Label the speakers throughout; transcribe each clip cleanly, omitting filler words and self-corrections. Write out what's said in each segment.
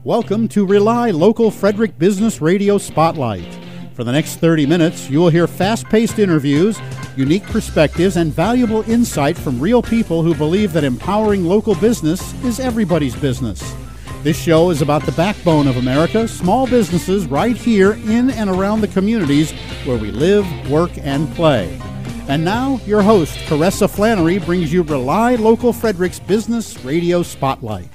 Speaker 1: Welcome to RelyLocal Frederick Business Radio Spotlight. For the next 30 minutes, you will hear fast-paced interviews, unique perspectives, and valuable insight from real people who believe that empowering local business is everybody's business. This show is about the backbone of America, small businesses right here in and around the communities where we live, work, and play. And now, your host, Caressa Flannery, brings you RelyLocal Frederick's Business Radio Spotlight.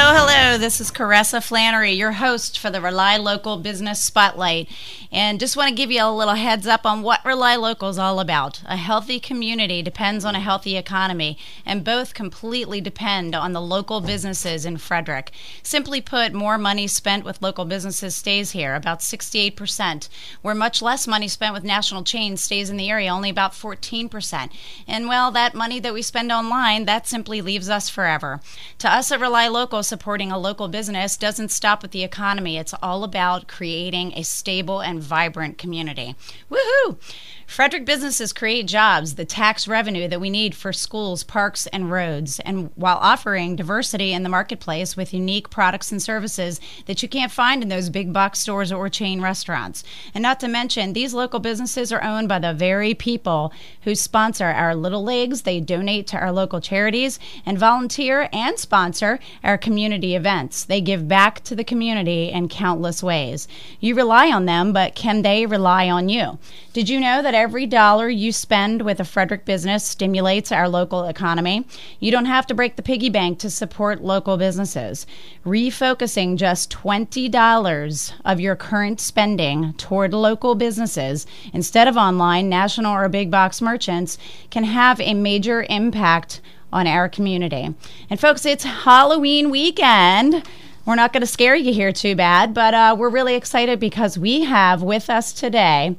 Speaker 2: Hello, this is Caressa Flannery, your host for the RelyLocal Business Spotlight. And just want to give you a little heads up on what RelyLocal is all about. A healthy community depends on a healthy economy, and both completely depend on the local businesses in Frederick. Simply put, more money spent with local businesses stays here, about 68%, where much less money spent with national chains stays in the area, only about 14%. And well, that money that we spend online, that simply leaves us forever. To us at RelyLocal, supporting a local business doesn't stop with the economy. It's all about creating a stable and vibrant community. Woohoo! Frederick businesses create jobs, the tax revenue that we need for schools, parks, and roads, and while offering diversity in the marketplace with unique products and services that you can't find in those big box stores or chain restaurants. And not to mention, these local businesses are owned by the very people who sponsor our Little Leagues. They donate to our local charities and volunteer and sponsor our community events. They give back to the community in countless ways. You rely on them, but can they rely on you? Did you know that every dollar you spend with a Frederick business stimulates our local economy? You don't have to break the piggy bank to support local businesses. Refocusing just $20 of your current spending toward local businesses instead of online, national, or big box merchants can have a major impact on our community. And folks, it's Halloween weekend. We're not going to scare you here too bad, but we're really excited because we have with us today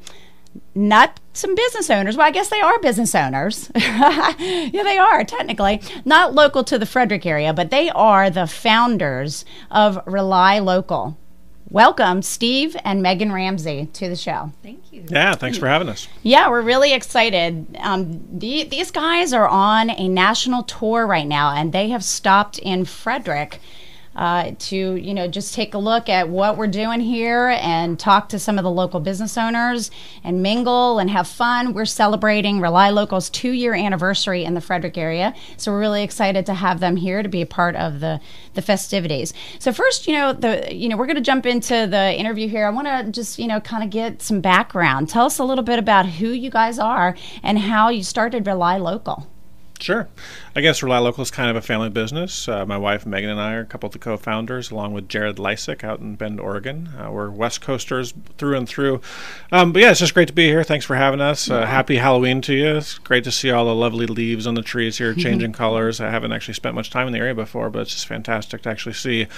Speaker 2: not some business owners. Well, I guess they are business owners. Yeah, they are, technically. Not local to the Frederick area, but they are the founders of RelyLocal. Welcome, Steve and Megan Ramsey, to the show.
Speaker 3: Thank you.
Speaker 4: Yeah, thanks for having us.
Speaker 2: Yeah, we're really excited. These guys are on a national tour right now, and they have stopped in Frederick to just take a look at what we're doing here and talk to some of the local business owners and mingle and have fun. We're celebrating RelyLocal's 2-year anniversary in the Frederick area, so we're really excited to have them here to be a part of the festivities. So first, we're going to jump into the interview here. I want to just kind of get some background. Tell us a little bit about who you guys are and how you started RelyLocal.
Speaker 4: Sure. I guess RelyLocal is kind of a family business. My wife Megan and I are a couple of the co-founders, along with Jared Lysick out in Bend, Oregon. We're West Coasters through and through. But yeah, it's just great to be here. Thanks for having us. Happy Halloween to you. It's great to see all the lovely leaves on the trees here changing colors. I haven't actually spent much time in the area before, but it's just fantastic to actually see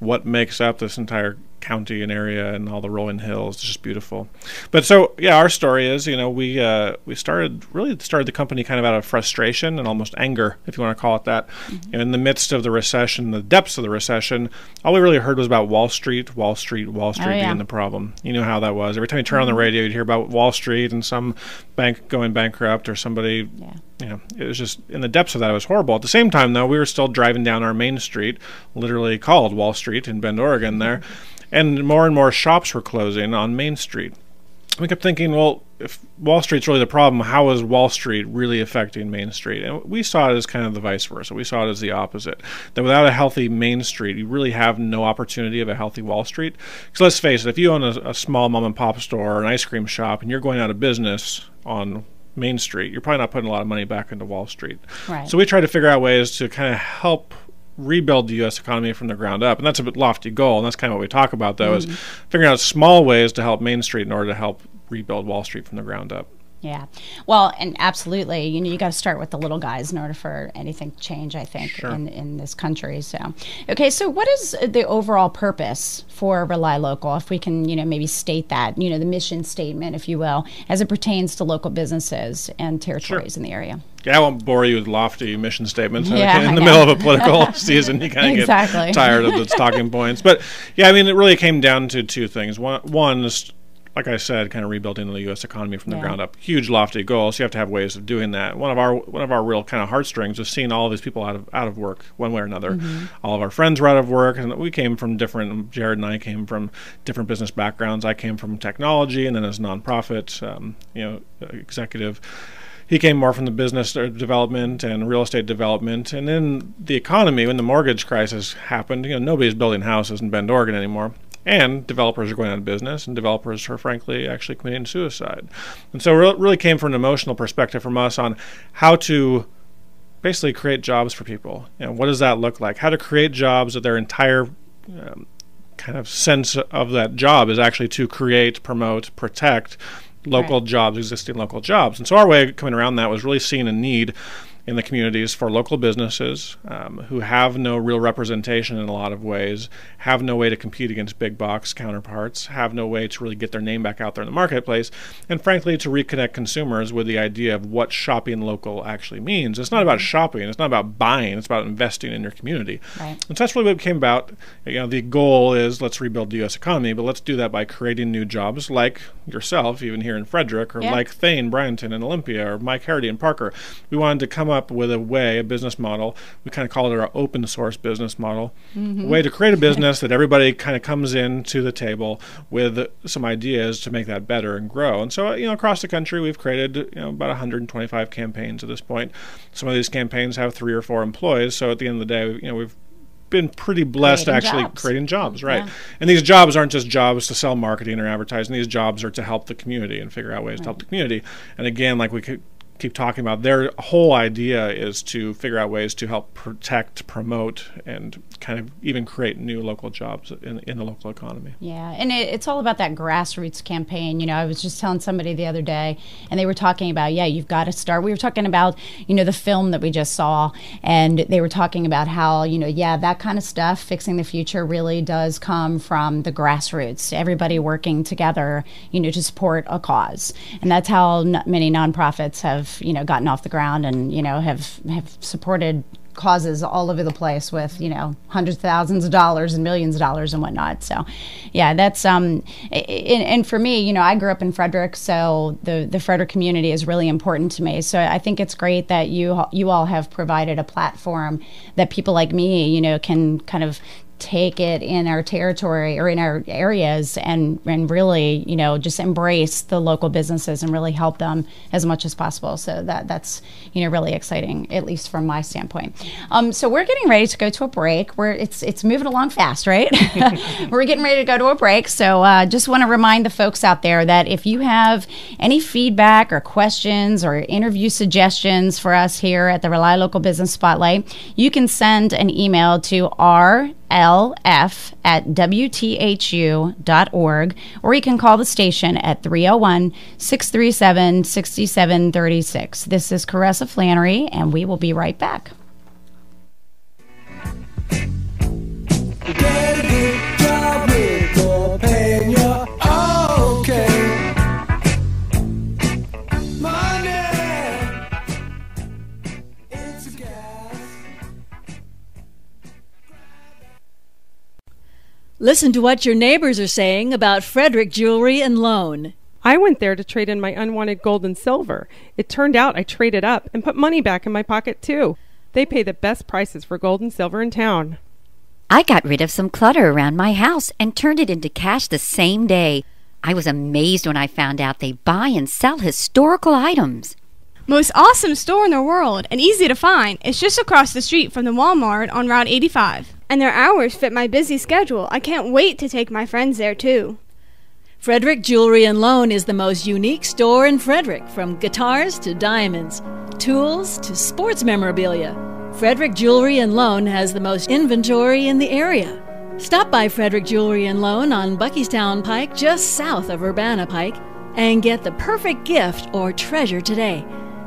Speaker 4: what makes up this entire county and area and all the rolling hills. It's just beautiful. But so yeah, our story is we started the company kind of out of frustration and almost anger, if you want to call it that. In the midst of the recession, the depths of the recession, all we really heard was about Wall Street being the problem. You know how that was. Every time you turn on the radio, you'd hear about Wall Street and some bank going bankrupt or somebody. It was just in the depths of that. It was horrible. At the same time, though, we were still driving down our main street, literally called Wall Street in Bend, Oregon there, and more shops were closing on Main Street. We kept thinking, well, if Wall Street's really the problem, how is Wall Street really affecting Main Street? And we saw it as kind of the vice versa. We saw it as the opposite, that without a healthy Main Street, you really have no opportunity of a healthy Wall Street. Because let's face it, if you own a small mom-and-pop store or an ice cream shop and you're going out of business on Main Street, you're probably not putting a lot of money back into Wall Street.
Speaker 2: Right.
Speaker 4: So we tried to figure out ways to kind of help rebuild the U.S. economy from the ground up. And that's a bit lofty goal, and that's kind of what we talk about, though, is figuring out small ways to help Main Street in order to help rebuild Wall Street from the ground up.
Speaker 2: Yeah. Well, and absolutely, you got to start with the little guys in order for anything to change, I think,
Speaker 4: Sure.
Speaker 2: in this country. So, okay, so what is the overall purpose for RelyLocal, if we can, maybe state that, the mission statement, if you will, as it pertains to local businesses and territories in the area?
Speaker 4: Yeah, I won't bore you with lofty mission statements.
Speaker 2: Yeah,
Speaker 4: In the middle of a political season, you kind of get tired of the talking points. But yeah, it really came down to two things. One is, like I said, kind of rebuilding the U.S. economy from the ground up. Huge, lofty goals. You have to have ways of doing that. One of our real kind of heartstrings was seeing all of these people out of work one way or another. Mm-hmm. All of our friends were out of work, and we came from different. Jared and I came from different business backgrounds. I came from technology, and then as a nonprofit, executive. He came more from the business development and real estate development. And then the economy, when the mortgage crisis happened, nobody's building houses in Bend, Oregon anymore. And developers are going out of business, and developers are, frankly, actually committing suicide. And so it really came from an emotional perspective from us on how to basically create jobs for people. What does that look like? How to create jobs that their entire kind of sense of that job is actually to create, promote, protect local jobs, existing local jobs. And so our way of coming around that was really seeing a need in the communities for local businesses who have no real representation in a lot of ways, have no way to compete against big box counterparts, have no way to really get their name back out there in the marketplace, and frankly to reconnect consumers with the idea of what shopping local actually means. It's not about shopping, it's not about buying, it's about investing in your community. Right. And so that's really what it came about. The goal is let's rebuild the U.S. economy, but let's do that by creating new jobs like yourself, even here in Frederick, or like Thane, Bryanton, and Olympia, or Mike Harity and Parker. We wanted to come up with a business model. We kind of call it our open source business model, a way to create a business that everybody kind of comes in to the table with some ideas to make that better and grow. And so, across the country, we've created about 125 campaigns at this point. Some of these campaigns have 3 or 4 employees. So at the end of the day, we've been pretty blessed creating jobs, right? Yeah. And these jobs aren't just jobs to sell marketing or advertising. These jobs are to help the community and figure out ways to help the community. And again, like we could keep talking about, their whole idea is to figure out ways to help protect, promote, and kind of even create new local jobs in the local economy.
Speaker 2: Yeah, and it's all about that grassroots campaign. I was just telling somebody the other day, and they were talking about, you've got to start. We were talking about, the film that we just saw, and they were talking about how, that kind of stuff, fixing the future, really does come from the grassroots. Everybody working together, to support a cause. And that's how many nonprofits have gotten off the ground and have supported causes all over the place with hundreds of thousands of dollars and millions of dollars and whatnot. So that's and for me, I grew up in Frederick, so the Frederick community is really important to me. So I think it's great that you all have provided a platform that people like me can kind of take it in our territory or in our areas and really, just embrace the local businesses and really help them as much as possible. So that's, really exciting, at least from my standpoint. So we're getting ready to go to a break. It's moving along fast, right? We're getting ready to go to a break. So just want to remind the folks out there that if you have any feedback or questions or interview suggestions for us here at the RelyLocal Business Spotlight, you can send an email to rlf@wthu.org, or you can call the station at 301-637-6736. This is Caressa Flannery, and we will be right back.
Speaker 3: Get a good job with more pay, you're okay. Money, it's a gas.
Speaker 5: Listen to what your neighbors are saying about Frederick Jewelry and Loan.
Speaker 6: I went there to trade in my unwanted gold and silver. It turned out I traded up and put money back in my pocket, too. They pay the best prices for gold and silver in town.
Speaker 7: I got rid of some clutter around my house and turned it into cash the same day. I was amazed when I found out they buy and sell historical items.
Speaker 8: Most awesome store in the world and easy to find. It's just across the street from the Walmart on Route 85. And their hours fit my busy schedule. I can't wait to take my friends there, too.
Speaker 5: Frederick Jewelry and Loan is the most unique store in Frederick, from guitars to diamonds, tools to sports memorabilia. Frederick Jewelry and Loan has the most inventory in the area. Stop by Frederick Jewelry and Loan on Buckystown Pike, just south of Urbana Pike. and get the perfect gift or treasure today.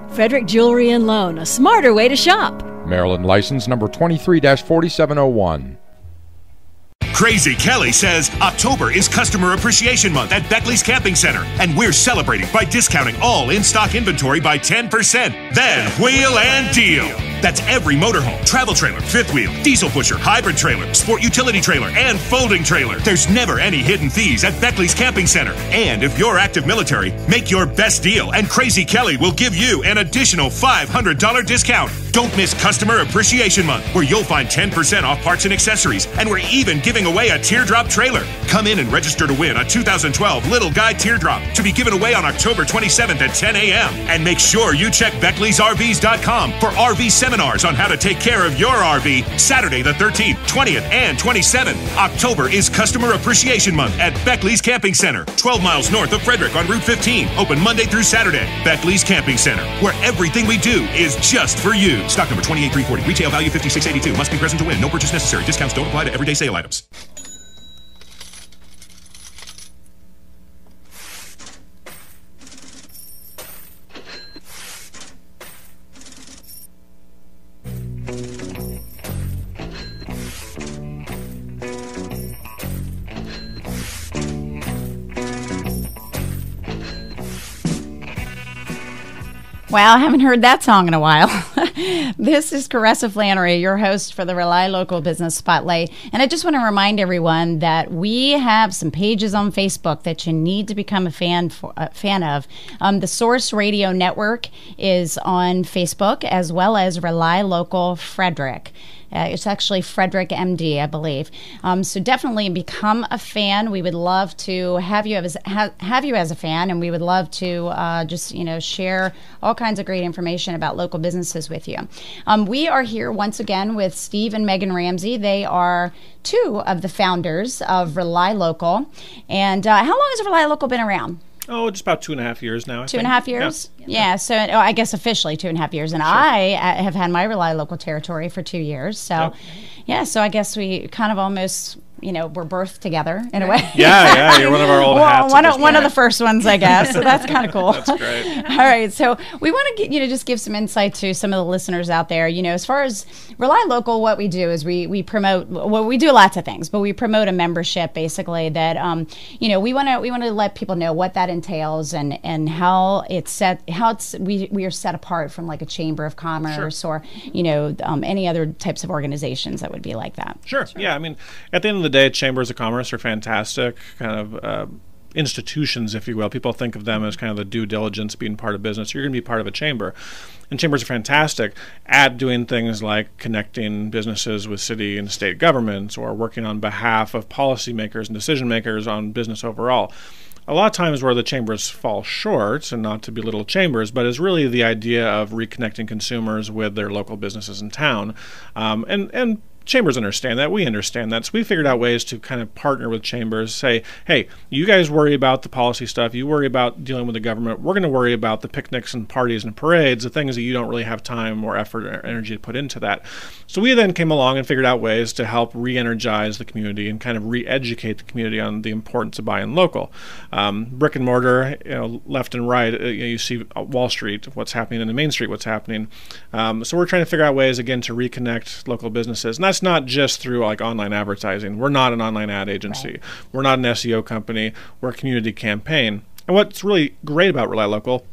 Speaker 5: Frederick Jewelry and Loan, a smarter way to shop.
Speaker 9: Maryland license number 23-4701.
Speaker 10: Crazy Kelly says October is Customer Appreciation Month at Beckley's Camping Center, and we're celebrating by discounting all in-stock inventory by 10%. Then wheel and deal. That's every motorhome, travel trailer, fifth wheel, diesel pusher, hybrid trailer, sport utility trailer, and folding trailer. There's never any hidden fees at Beckley's Camping Center. And if you're active military, make your best deal, and Crazy Kelly will give you an additional $500 discount. Don't miss Customer Appreciation Month, where you'll find 10% off parts and accessories, and we're even giving away a teardrop trailer. Come in and register to win a 2012 Little Guy Teardrop to be given away on October 27th at 10 a.m. And make sure you check Beckley'sRVs.com for RV seminars on how to take care of your RV Saturday the 13th, 20th, and 27th. October is Customer Appreciation Month at Beckley's Camping Center, 12 miles north of Frederick on Route 15. Open Monday through Saturday. Beckley's Camping Center, where everything we do is just for you. Stock number 28340. Retail value $56.82. Must be present to win. No purchase necessary. Discounts don't apply to everyday sale items.
Speaker 2: Wow, I haven't heard that song in a while. This is Caressa Flannery, your host for the Rely Local Business Spotlight. And I just want to remind everyone that we have some pages on Facebook that you need to become a fan of. The Source Radio Network is on Facebook, as well as Rely Local Frederick. It's actually Frederick MD, I believe. So definitely become a fan. We would love to have you as a fan, and we would love to just share all kinds of great information about local businesses with you. We are here once again with Steve and Megan Ramsey. They are two of the founders of RelyLocal. And how long has RelyLocal been around?
Speaker 4: Oh, just about 2.5 years now.
Speaker 2: 2.5 years? Yeah. So I guess officially 2.5 years. And sure. I have had my RelyLocal territory for 2 years. So, yeah, so I guess we kind of almost, we're birthed together in a way.
Speaker 4: Yeah, you're one of our old hats.
Speaker 2: One of the first ones, I guess. So that's kind of cool.
Speaker 4: That's great.
Speaker 2: All right. So we want to just give some insight to some of the listeners out there. As far as RelyLocal, what we do is we promote, we do lots of things, but we promote a membership basically that, we want to let people know what that entails and how we are set apart from like a chamber of commerce or, any other types of organizations that would be like that.
Speaker 4: Sure. Yeah. I mean, at the end of the day, chambers of commerce are fantastic kind of institutions, if you will. People think of them as kind of the due diligence, being part of business. You're going to be part of a chamber. And chambers are fantastic at doing things like connecting businesses with city and state governments or working on behalf of policymakers and decision makers on business overall. A lot of times where the chambers fall short, and not to belittle chambers, but is really the idea of reconnecting consumers with their local businesses in town. And chambers understand that. We understand that. So we figured out ways to kind of partner with chambers, say, hey, you guys worry about the policy stuff. You worry about dealing with the government. We're going to worry about the picnics and parties and parades, the things that you don't really have time or effort or energy to put into that. So we then came along and figured out ways to help re-energize the community and kind of re-educate the community on the importance of buying local. Brick and mortar, left and right, you see Wall Street, what's happening, in the Main Street, what's happening. So we're trying to figure out ways, again, to reconnect local businesses. And that's not just through like online advertising. We're not an online ad agency. Right. We're not an SEO company. We're a community campaign. And what's really great about RelyLocal,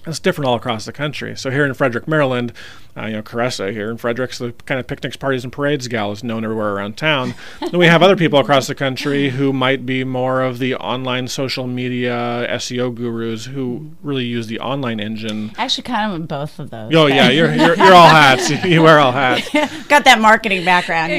Speaker 4: it's different all across the country. So here in Frederick, Maryland, Caressa here in Frederick's the kind of picnics, parties, and parades gal is known everywhere around town. And we have other people across the country who might be more of the online social media SEO gurus who really use the online engine.
Speaker 2: Actually, kind of both of those.
Speaker 4: Oh yeah, you're all hats. You wear all hats.
Speaker 2: Got that marketing background,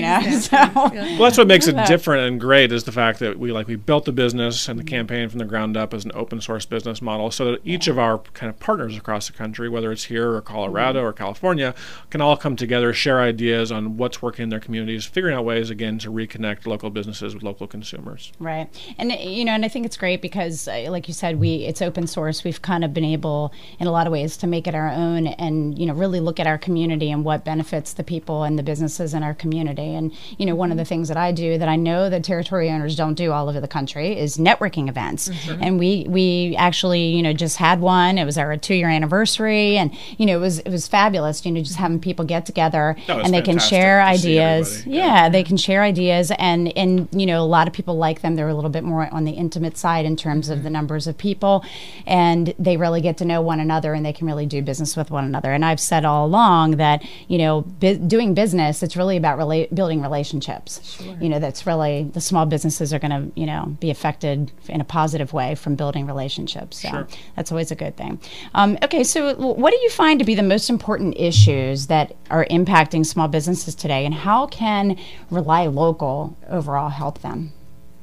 Speaker 2: So.
Speaker 4: Well, that's what makes it different and great is the fact that we built the business and the campaign from the ground up as an open source business model, so that each of our kind of partners across the country, whether it's here or Colorado or California, can all come together, share ideas on what's working in their communities, figuring out ways, again, to reconnect local businesses with local consumers.
Speaker 2: Right. And, and I think it's great because, like you said, it's open source. We've kind of been able, in a lot of ways, to make it our own and, really look at our community and what benefits the people and the businesses in our community. And, one of the things that I do that I know that territory owners don't do all over the country is networking events. Mm-hmm. And we actually, just had one. It was our 2-year anniversary, and it was fabulous. Just having people get together and they can share ideas. Yeah, they can share ideas, and a lot of people like them. They're a little bit more on the intimate side in terms of the numbers of people, and they really get to know one another, and they can really do business with one another. And I've said all along that doing business, it's really about building relationships. Sure. That's really the small businesses are going to be affected in a positive way from building relationships. So that's always a good thing. Okay, so what do you find to be the most important issues that are impacting small businesses today, and how can RelyLocal overall help them?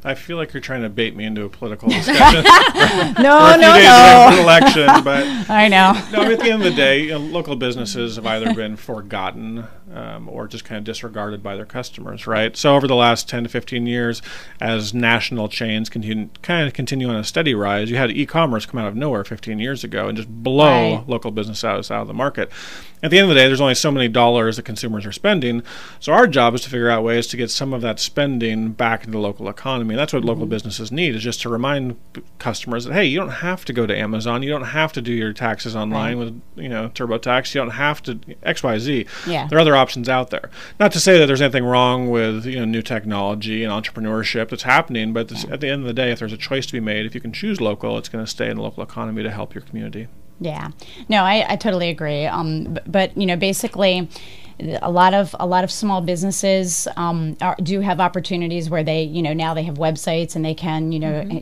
Speaker 4: I feel like you're trying to bait me into a political discussion.
Speaker 2: No.
Speaker 4: Election, but
Speaker 2: I know.
Speaker 4: No, at the end of the day, local businesses have either been forgotten or just kind of disregarded by their customers, right? So over the last 10 to 15 years, as national chains continue on a steady rise, you had e-commerce come out of nowhere 15 years ago and just blow local business out of the market. At the end of the day, there's only so many dollars that consumers are spending. So our job is to figure out ways to get some of that spending back into the local economy. And that's what local businesses need, is just to remind customers that, hey, you don't have to go to Amazon. You don't have to do your taxes online with, TurboTax. You don't have to XYZ. Yeah. There are other options out there. Not to say that there's anything wrong with, new technology and entrepreneurship that's happening, but at the end of the day, if there's a choice to be made, if you can choose local, it's going to stay in the local economy to help your community.
Speaker 2: Yeah, no, I totally agree. But basically, a lot of small businesses do have opportunities where they, now they have websites and they can,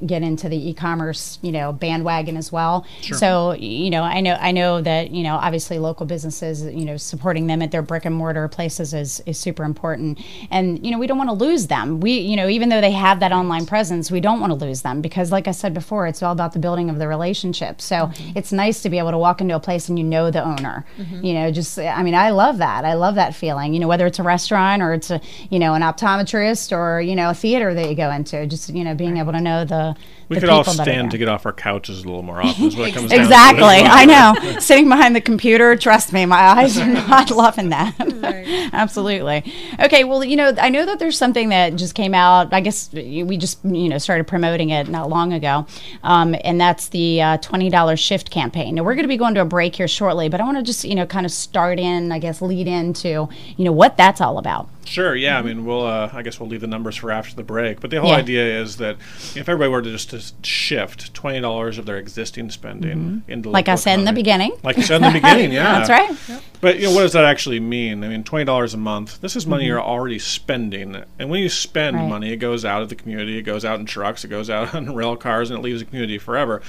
Speaker 2: get into the e-commerce, bandwagon as well. Sure. So, I know that, obviously local businesses, supporting them at their brick and mortar places is super important. And, we don't want to lose them. We, even though they have that online presence, we don't want to lose them because, like I said before, it's all about the building of the relationship. So it's nice to be able to walk into a place and the owner. I love that. I love that feeling, whether it's a restaurant or it's an optometrist or, a theater that you go into, just, being able to know the
Speaker 4: We could all stand to get off our couches a little more often is what it comes down to.
Speaker 2: Exactly. I know. Sitting behind the computer, trust me, my eyes are not loving that. Right. Absolutely. Okay, well, I know that there's something that just came out, I guess we just, started promoting it not long ago, and that's the $20 shift campaign. Now, we're going to be going to a break here shortly, but I want to just, kind of start in, I guess, lead into, what that's all about.
Speaker 4: Sure, yeah. I mean, I guess we'll leave the numbers for after the break. But the whole idea is that if everybody were to just shift $20 of their existing spending into
Speaker 2: like I said in the beginning.
Speaker 4: Like you said in the beginning, yeah.
Speaker 2: That's right. Yep.
Speaker 4: But what does that actually mean? I mean, $20 a month, this is money you're already spending. And when you spend money, it goes out of the community, it goes out in trucks, it goes out on rail cars, and it leaves the community forever.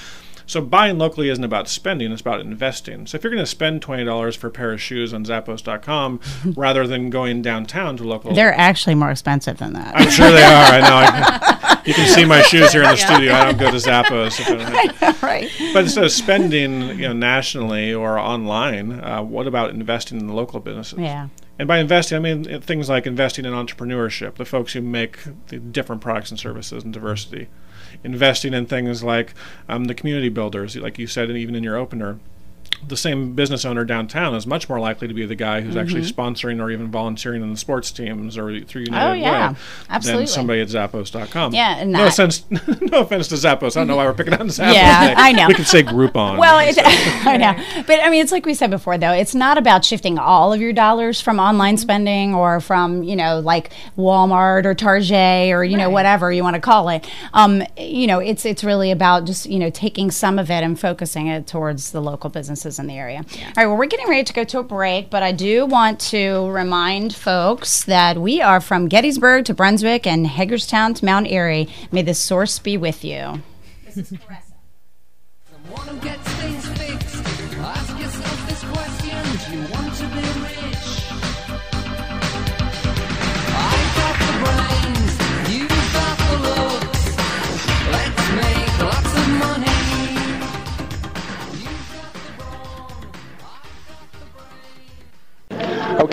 Speaker 4: So buying locally isn't about spending, it's about investing. So if you're going to spend $20 for a pair of shoes on Zappos.com rather than going downtown to local...
Speaker 2: They're actually more expensive than that.
Speaker 4: I'm sure they are, I know. You can see my shoes here in the studio. I don't go to Zappos. If I don't have to.
Speaker 2: Right.
Speaker 4: But instead of spending nationally or online, what about investing in the local businesses?
Speaker 2: Yeah.
Speaker 4: And by investing, I mean things like investing in entrepreneurship, the folks who make the different products and services and diversity. Investing in things like the community builders, like you said, and even in your opener. The same business owner downtown is much more likely to be the guy who's actually sponsoring or even volunteering in the sports teams or through United Way
Speaker 2: absolutely.
Speaker 4: Than somebody at Zappos.com.
Speaker 2: Yeah, and
Speaker 4: no offense to Zappos. I don't know why we're picking on Zappos.
Speaker 2: Yeah, I know.
Speaker 4: We could say Groupon.
Speaker 2: Well, I know. But, it's like we said before, though. It's not about shifting all of your dollars from online spending or from, like Walmart or Target or, whatever you want to call it. It's really about just, taking some of it and focusing it towards the local businesses in the area. Yeah. All right, well, we're getting ready to go to a break, but I do want to remind folks that we are from Gettysburg to Brunswick and Hagerstown to Mount Airy. May the source be with you. This is Caressa.
Speaker 3: Someone who gets things fixed. Ask yourself this question: do you want to be rich? I've got the brains, you've got the looks. Let's make lots of money.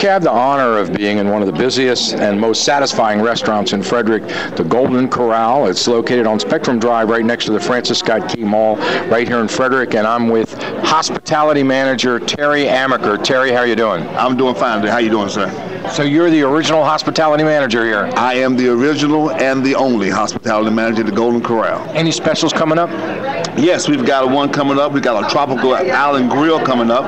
Speaker 9: Rick, I have the honor of being in one of the busiest and most satisfying restaurants in Frederick, the Golden Corral. It's located on Spectrum Drive right next to the Francis Scott Key Mall right here in Frederick, and I'm with hospitality manager Terry Amaker. Terry, how are you doing?
Speaker 11: I'm doing fine. How you doing, sir?
Speaker 9: So you're the original hospitality manager here.
Speaker 11: I am the original and the only hospitality manager at the Golden Corral.
Speaker 9: Any specials coming up?
Speaker 11: Yes, we've got one coming up. We've got a tropical island grill coming up,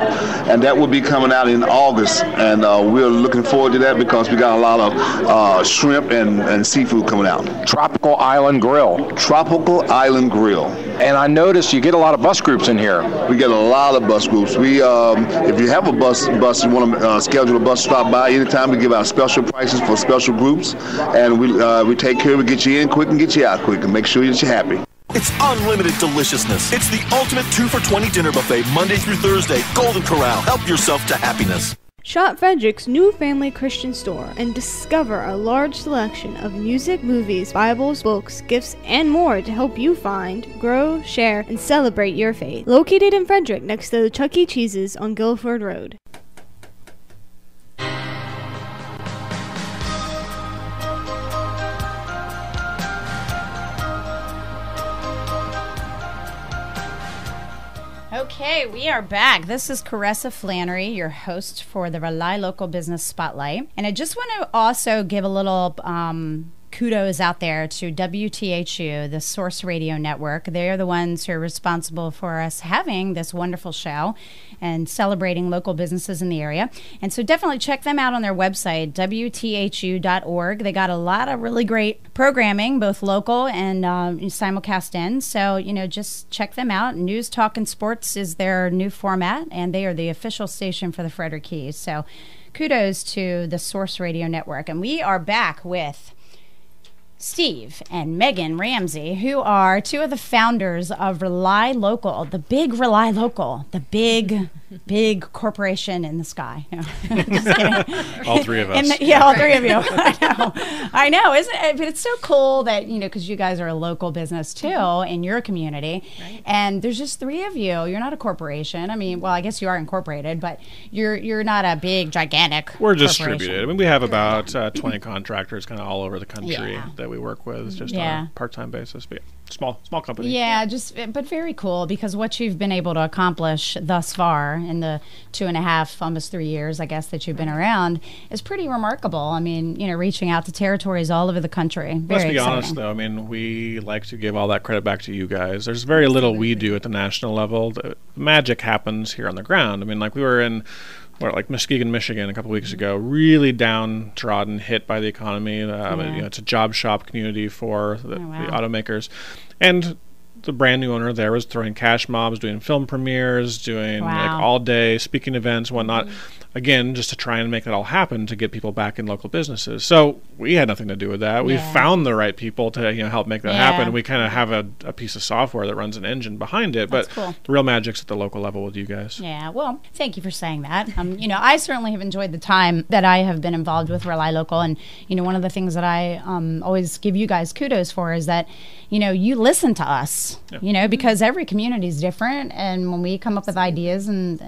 Speaker 11: and that will be coming out in August. And we're looking forward to that because we got a lot of shrimp and seafood coming out.
Speaker 9: Tropical Island Grill.
Speaker 11: Tropical Island Grill.
Speaker 9: And I noticed you get a lot of bus groups in here.
Speaker 11: We get a lot of bus groups. We, if you have a bus, you want to schedule a bus to stop by anytime. We give out special prices for special groups, and we take care of it, get you in quick and get you out quick, and make sure that you're happy.
Speaker 12: It's unlimited deliciousness. It's the ultimate 2 for $20 dinner buffet, Monday through Thursday. Golden Corral. Help yourself to happiness.
Speaker 8: Shop Frederick's new family Christian store and discover a large selection of music, movies, Bibles, books, gifts, and more to help you find, grow, share, and celebrate your faith. Located in Frederick next to the Chuck E. Cheese's on Guilford Road.
Speaker 2: Okay, we are back. This is Caressa Flannery, your host for the RelyLocal Business Spotlight. And I just want to also give a little kudos out there to WTHU, the Source Radio Network. They're the ones who are responsible for us having this wonderful show and celebrating local businesses in the area. And so definitely check them out on their website, WTHU.org. They got a lot of really great programming, both local and simulcast in. So, just check them out. News, Talk, and Sports is their new format, and they are the official station for the Frederick Keys. So kudos to the Source Radio Network. And we are back with Steve and Megan Ramsey, who are two of the founders of RelyLocal, the big RelyLocal, the big corporation in the sky. No, just kidding.
Speaker 4: All three of us.
Speaker 2: All three of you. I know, isn't it? But it's so cool that, because you guys are a local business too in your community, right. And there's just three of you. You're not a corporation. I mean, well, I guess you are incorporated, but you're not a big, gigantic
Speaker 4: We're distributed. I mean, we have about 20 contractors kind of all over the country that we work with just on a part-time basis. But small company.
Speaker 2: Yeah, but very cool, because what you've been able to accomplish thus far in the 2.5, almost 3 years, I guess, that you've been around is pretty remarkable. I mean, reaching out to territories all over the country.
Speaker 4: Let's be honest, though. I mean, we like to give all that credit back to you guys. There's very little we do at the national level. The magic happens here on the ground. I mean, like we were in Muskegon, Michigan a couple weeks ago, really downtrodden, hit by the economy. It's a job shop community for the automakers. And the brand new owner there was throwing cash mobs, doing film premieres, doing all day speaking events, whatnot. Again, just to try and make it all happen to get people back in local businesses. So we had nothing to do with that. We found the right people to help make that happen. We kind of have a piece of software that runs an engine behind it. That's cool. The real magic's at the local level with you guys. Yeah,
Speaker 2: well, thank you for saying that. I certainly have enjoyed the time that I have been involved with RelyLocal. And, one of the things that I always give you guys kudos for is that, you listen to us, because every community is different. And when we come up with ideas and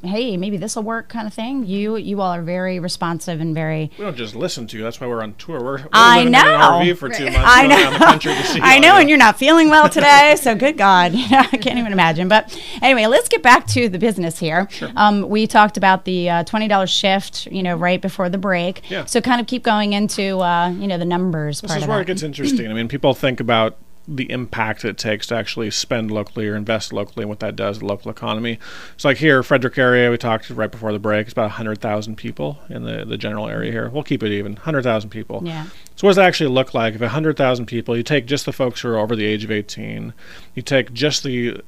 Speaker 2: hey, maybe this will work kind of thing, you all are very responsive and very...
Speaker 4: We don't just listen to you. That's why we're on tour. We're
Speaker 2: I
Speaker 4: living
Speaker 2: know.
Speaker 4: in an RV for 2 months going around the country to see
Speaker 2: I know, and you're not feeling well today, so good God. I can't even imagine. But anyway, let's get back to the business here. Sure. We talked about the $20 shift, right before the break. Yeah. So kind of keep going into, the numbers part of it.
Speaker 4: This is where it gets interesting. I mean, people think about the impact it takes to actually spend locally or invest locally and what that does to the local economy. So like here, Frederick area, we talked right before the break, it's about 100,000 people in the general area here. We'll keep it even, 100,000 people. Yeah. So what does that actually look like? If 100,000 people, you take just the folks who are over the age of 18, you take just the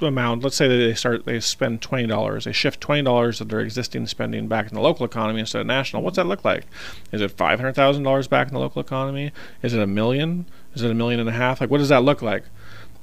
Speaker 4: amount, let's say that they spend $20, they shift $20 of their existing spending back in the local economy instead of national. What's that look like? Is it $500,000 back in the local economy? Is it $1 million? Is it $1.5 million? Like, what does that look like?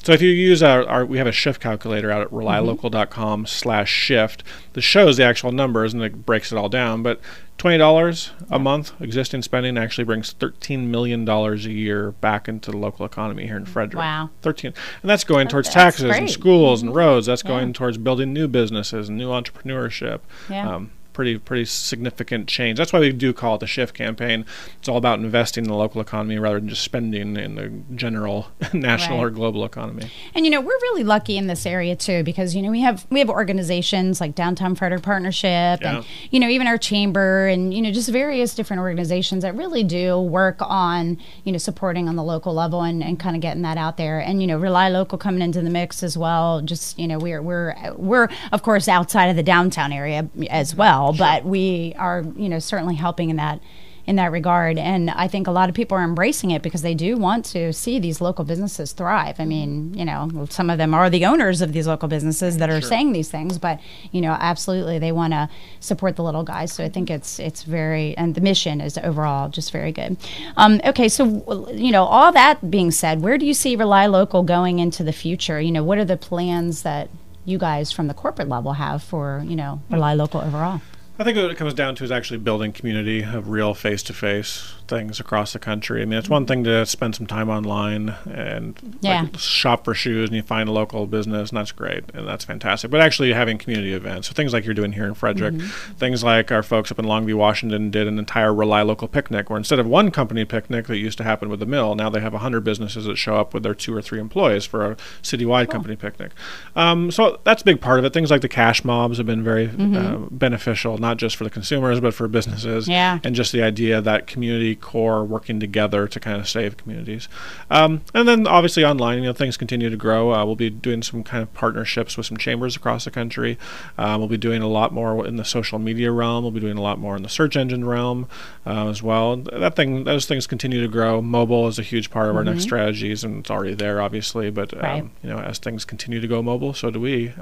Speaker 4: So if you use we have a shift calculator out at RelyLocal.com/shift that shows the actual numbers and it breaks it all down. But $20 a month existing spending actually brings $13 million a year back into the local economy here in Frederick.
Speaker 2: Wow.
Speaker 4: 13. And that's going towards taxes and schools and roads. That's going towards building new businesses and new entrepreneurship. Yeah. pretty significant change. That's why we do call it the Shift campaign. It's all about investing in the local economy rather than just spending in the general national or global economy.
Speaker 2: And we're really lucky in this area too, because we have organizations like Downtown Frederick Partnership, and even our chamber, and just various different organizations that really do work on supporting on the local level and kind of getting that out there. And RelyLocal coming into the mix as well. Just we're of course outside of the downtown area as well, but we are certainly helping in that regard. And I think a lot of people are embracing it because they do want to see these local businesses thrive. I mean, some of them are the owners of these local businesses that are saying these things, but absolutely they want to support the little guys. So I think it's very, and the mission is overall just very good. Okay, so all that being said, where do you see RelyLocal going into the future? What are the plans that you guys from the corporate level have for RelyLocal overall?
Speaker 4: I think what it comes down to is actually building community of real face-to-face things across the country. I mean, it's one thing to spend some time online and shop for shoes and you find a local business, and that's great and that's fantastic. But actually having community events, so things like you're doing here in Frederick, things like our folks up in Longview, Washington did an entire RelyLocal picnic, where instead of one company picnic that used to happen with the mill, now they have 100 businesses that show up with their 2 or 3 employees for a citywide company picnic. So that's a big part of it. Things like the cash mobs have been very beneficial, not just for the consumers, but for businesses. And just the idea that community core working together to kind of save communities. And then obviously online, things continue to grow. We'll be doing some kind of partnerships with some chambers across the country. We'll be doing a lot more in the social media realm. We'll be doing a lot more in the search engine realm as well. Those things continue to grow. Mobile is a huge part of our next strategies, and it's already there, obviously. But as things continue to go mobile, so do we.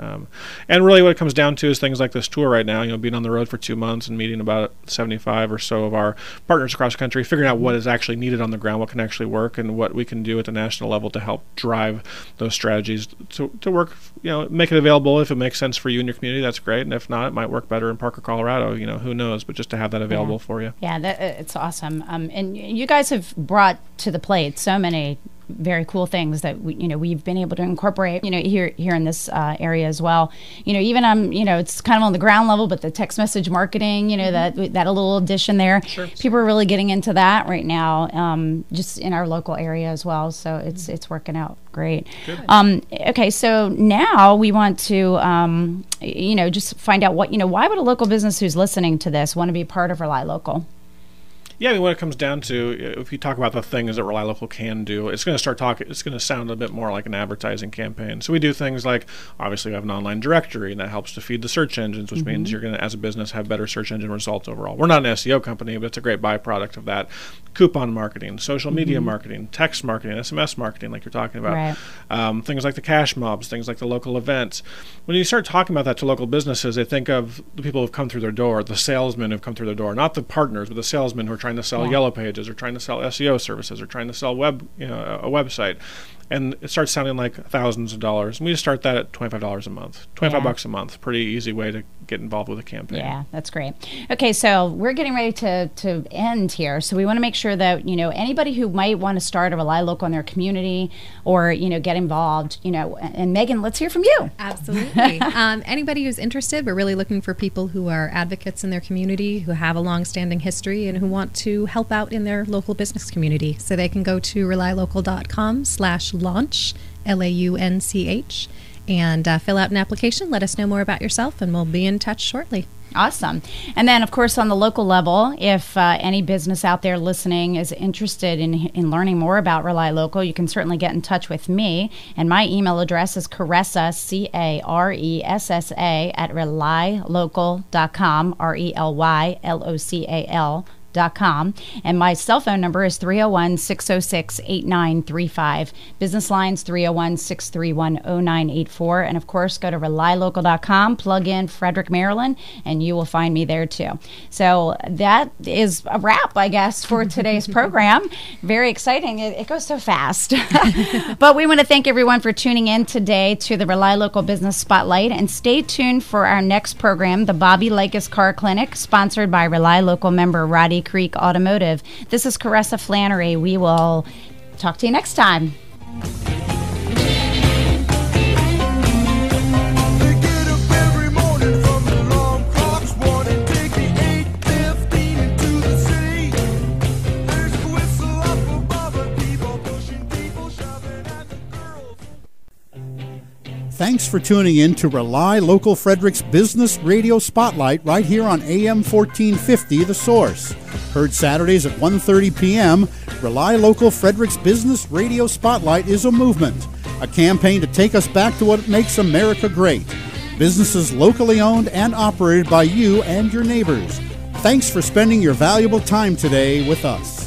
Speaker 4: And really, what it comes down to is things like this tour right now. Being on the road for 2 months and meeting about 75 or so of our partners across the country, figuring out what is actually needed on the ground, what can actually work, and what we can do at the national level to help drive those strategies to work. Make it available if it makes sense for you and your community. That's great, and if not, it might work better in Parker, Colorado. Who knows? But just to have that available for you. Yeah,
Speaker 2: it's awesome. And you guys have brought to the plate so many very cool things that we've been able to incorporate here in this area as well. Even it's kind of on the ground level, but the text message marketing, that a little addition there. People are really getting into that right now, just in our local area as well. So it's working out great. Okay, so now we want to just find out why would a local business who's listening to this want to be part of RelyLocal?
Speaker 4: Yeah, I mean, what it comes down to, if you talk about the things that RelyLocal can do, it's going to sound a bit more like an advertising campaign. So we do things like, obviously, we have an online directory, and that helps to feed the search engines, which means you're going to, as a business, have better search engine results overall. We're not an SEO company, but it's a great byproduct of that. Coupon marketing, social media marketing, text marketing, SMS marketing, like you're talking about. Things like the cash mobs, things like the local events. When you start talking about that to local businesses, they think of the people who've come through their door, the salesmen who've come through their door, not the partners, but the salesmen who are trying to sell Yellow Pages, or trying to sell SEO services, or trying to sell a website. And it starts sounding like thousands of dollars. And we just start that at $25 a month. $25 a month. Pretty easy way to get involved with a campaign. Yeah,
Speaker 2: that's great. Okay, so we're getting ready to end here. So we want to make sure that, anybody who might want to start a RelyLocal in their community or, get involved, and Megan, let's hear from you.
Speaker 13: Absolutely. Anybody who's interested, we're really looking for people who are advocates in their community, who have a long-standing history, and who want to help out in their local business community. So they can go to RelyLocal.com/launch, LAUNCH, and fill out an application. Let us know more about yourself, and we'll be in touch shortly.
Speaker 2: Awesome. And then, of course, on the local level, if any business out there listening is interested in learning more about RelyLocal, you can certainly get in touch with me. And my email address is Caressa, CARESSA, at RelyLocal.com, RelyLocal.com. And my cell phone number is 301-606-8935. Business lines 301-631-0984. And of course, go to RelyLocal.com, plug in Frederick, Maryland, and you will find me there too. So that is a wrap, I guess, for today's program. Very exciting. It goes so fast. But we want to thank everyone for tuning in today to the RelyLocal Business Spotlight, and stay tuned for our next program, the Bobby Lakis Car Clinic, sponsored by RelyLocal member Roddy Creek Automotive. This is Caressa Flannery. We will talk to you next time.
Speaker 3: They get up every morning from the long clocks, wanting to
Speaker 1: Thanks for tuning in to Rely Local Frederick's Business Radio Spotlight right here on AM 1450 The Source. Heard Saturdays at 1:30 p.m., Rely Local Frederick's Business Radio Spotlight is a movement, a campaign to take us back to what makes America great. Businesses locally owned and operated by you and your neighbors. Thanks for spending your valuable time today with us.